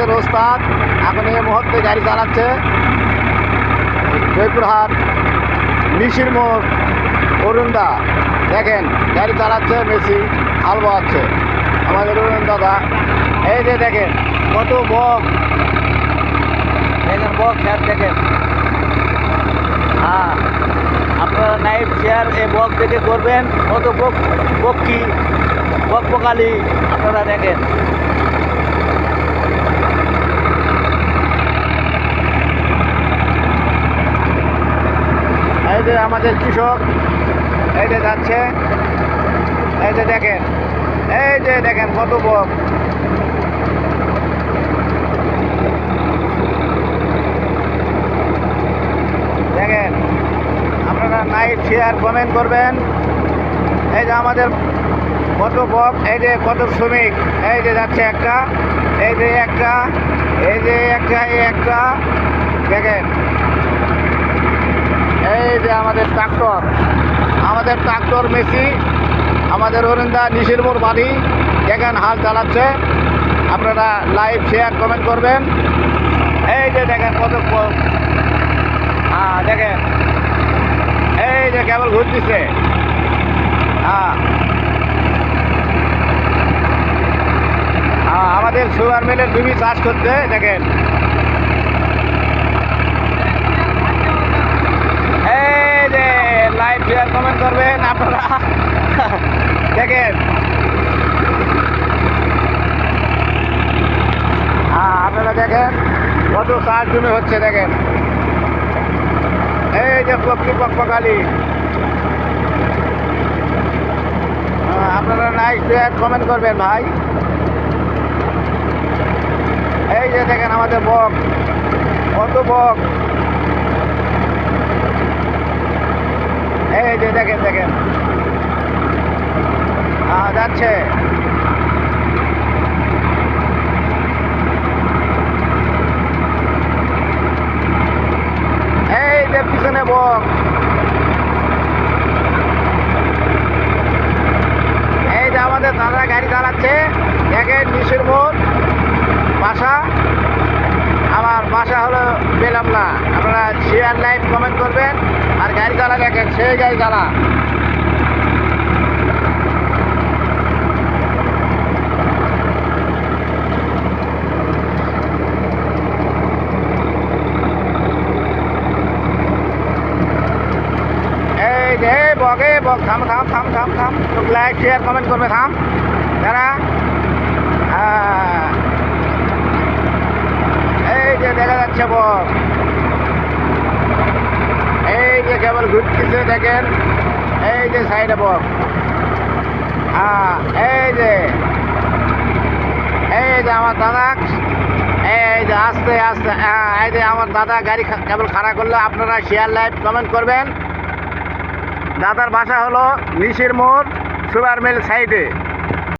আমাদের ওস্তাদ এখন এই মুহূর্তে গাড়ি চালাচ্ছে জয়পুরহাট নিশির মোড় অরুণদা। দেখেন গাড়ি চালাচ্ছে মেসি, হাল বোয়াচ্ছে আমাদের অরুণ দাদা। এই যে দেখেন কত বক, দেখেন বক খ্যাত দেখেন। হ্যাঁ, আপনারা নাইট শেয়ার এই বক দেখে করবেন, কত বক পক্ষী বক পকালি আপনারা দেখেন। এই যে আমাদের কৃষক এই যে যাচ্ছে, এই যে দেখেন, এই যে দেখেন কত বক। দেখেন আপনারা নাইট শেয়ার কমেন্ট করবেন। এই যে আমাদের কত বক, এই যে কত শ্রমিক, এই যে যাচ্ছে একটা, এই যে একটা, এই যে একটা, এই একটা দেখেন। এই যে আমাদের ট্রাক্টর মেসি, আমাদের অরুণদা নিশির মোড় বাড়ি দেখেন হাল চালাচ্ছে। আপনারা লাইভ শেয়ার কমেন্ট করবেন। এই যে দেখেন কত দেখেন, এই যে কেবল ঘুরতেছে। আমাদের সুগার মিলের জমি চাষ করতে দেখেন। এই যে লাইভ শেয়ার কমেন্ট করবেন আপনারা দেখেন। আপনারা দেখেন কত চাষ জমি হচ্ছে দেখেন। এই যে পক্ষালী আপনারা লাইভ শেয়ার কমেন্ট করবেন ভাই। এই যে দেখেন আমাদের বক, কত বক। এই যে দেখেন দেখেন যাচ্ছে। এই যে পিছনে বক, এই যে আমাদের দাদা গাড়ি চালাচ্ছে দেখেন নিশির মোড় বাসা। আমার বাসা হলো বেলামলা। আপনারা শেয়ার লাইভ কমেন্ট করবেন আর গাড়ি চালা দেখেন, সেই গাড়ি চালা। এই যে বকে বক, থাম থাম থাম থাম থাম, লাইভ শেয়ার কমেন্ট করবে, থাম যারা। এই যে দেখা যাচ্ছে বক, এই যে কেবল ঘুরতেছে দেখেন। এই যে সাইডে বক, এই যে আমার দাদা, এই যে আস্তে আস্তে, এই যে আমার দাদা গাড়ি কেবল খাড়া করলে আপনারা শেয়ার লাইভ কমেন্ট করবেন। দাদার বাসা হলো নিশির মোড় সুগার মিল সাইডে।